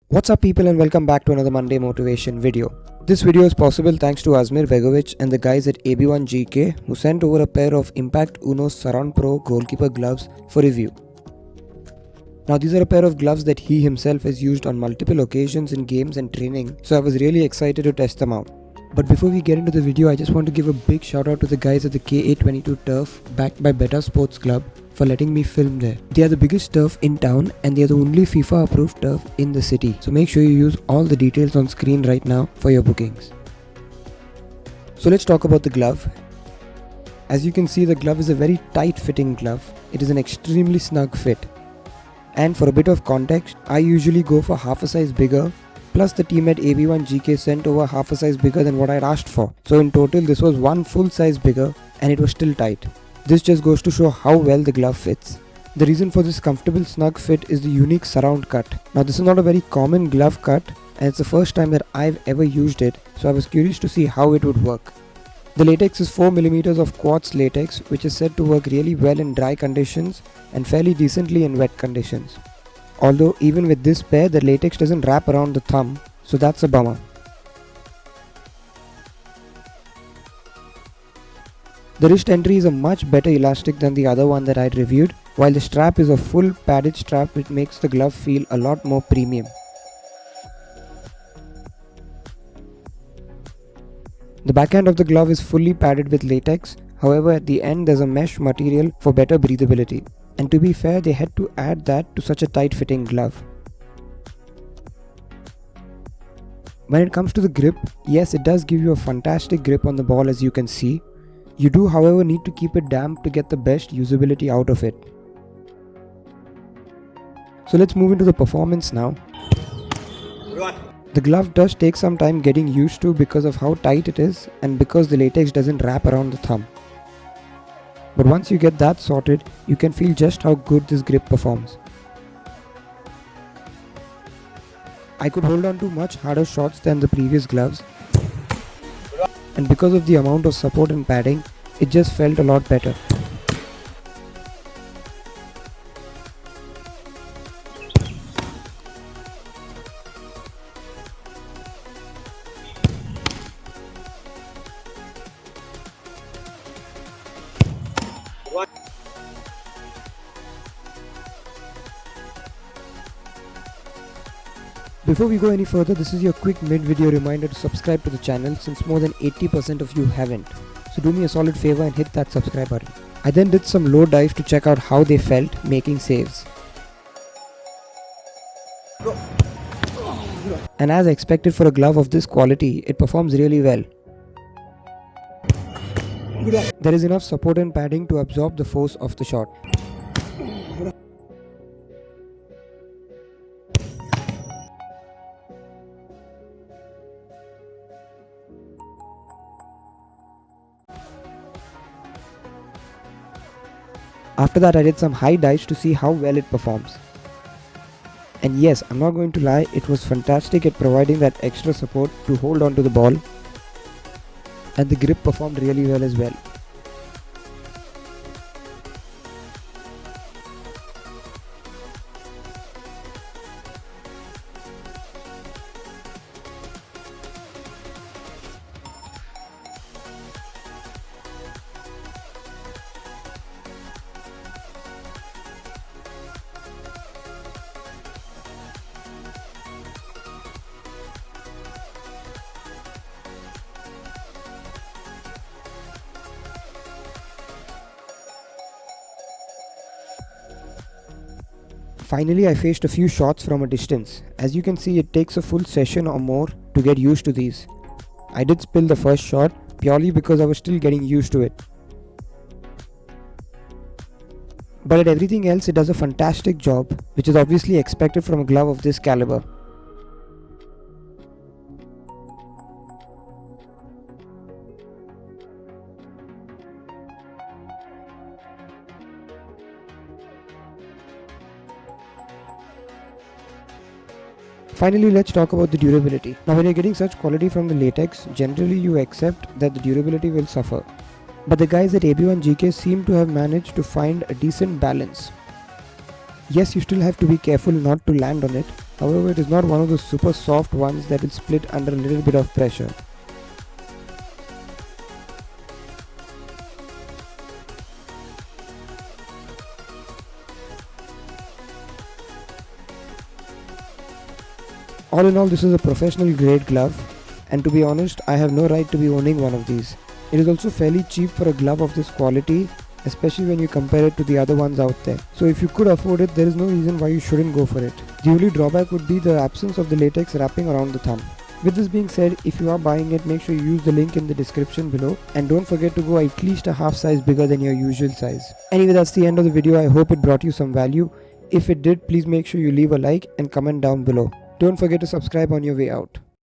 What's up people, and welcome back to another Monday motivation video. This video is possible thanks to Asmir Begovic and the guys at AB1 GK who sent over a pair of Impact UNO Surround Pro Goalkeeper gloves for review. Now these are a pair of gloves that he himself has used on multiple occasions in games and training, so I was really excited to test them out. But before we get into the video, I just want to give a big shout out to the guys at the KA22 Turf backed by Beta Sports Club for letting me film there. They are the biggest turf in town and they are the only FIFA approved turf in the city. So make sure you use all the details on screen right now for your bookings. So let's talk about the glove. As you can see, the glove is a very tight fitting glove. It is an extremely snug fit. And for a bit of context, I usually go for half a size bigger, plus the team at AB1 GK sent over half a size bigger than what I'd asked for. So in total this was one full size bigger and it was still tight. This just goes to show how well the glove fits. The reason for this comfortable snug fit is the unique surround cut. Now this is not a very common glove cut and it's the first time that I've ever used it, so I was curious to see how it would work. The latex is 4mm of quartz latex, which is said to work really well in dry conditions and fairly decently in wet conditions. Although even with this pair, the latex doesn't wrap around the thumb, so that's a bummer. The wrist entry is a much better elastic than the other one that I'd reviewed, while the strap is a full padded strap which makes the glove feel a lot more premium. The backhand of the glove is fully padded with latex, however at the end there's a mesh material for better breathability. And to be fair, they had to add that to such a tight fitting glove. When it comes to the grip, yes, it does give you a fantastic grip on the ball, as you can see. You do however need to keep it damp to get the best usability out of it. So let's move into the performance now. The glove does take some time getting used to because of how tight it is and because the latex doesn't wrap around the thumb. But once you get that sorted, you can feel just how good this grip performs. I could hold on to much harder shots than the previous gloves, and because of the amount of support and padding, it just felt a lot better. Before we go any further, this is your quick mid-video reminder to subscribe to the channel since more than 80% of you haven't. So do me a solid favor and hit that subscribe button. I then did some low dive to check out how they felt making saves. And as expected for a glove of this quality, it performs really well. There is enough support and padding to absorb the force of the shot. After that, I did some high dives to see how well it performs. And yes, I'm not going to lie, it was fantastic at providing that extra support to hold on to the ball, and the grip performed really well as well. Finally, I faced a few shots from a distance. As you can see, it takes a full session or more to get used to these. I did spill the first shot purely because I was still getting used to it. But at everything else, it does a fantastic job, which is obviously expected from a glove of this caliber. Finally, let's talk about the durability. Now when you're getting such quality from the latex, generally you accept that the durability will suffer. But the guys at AB1 GK seem to have managed to find a decent balance. Yes, you still have to be careful not to land on it, However, it is not one of those super soft ones that will split under a little bit of pressure. All in all, this is a professional grade glove, and to be honest, I have no right to be owning one of these. It is also fairly cheap for a glove of this quality, especially when you compare it to the other ones out there. So if you could afford it, there is no reason why you shouldn't go for it. The only drawback would be the absence of the latex wrapping around the thumb. With this being said, if you are buying it, make sure you use the link in the description below, and don't forget to go at least a half size bigger than your usual size. Anyway, that's the end of the video. I hope it brought you some value. If it did, please make sure you leave a like and comment down below. Don't forget to subscribe on your way out.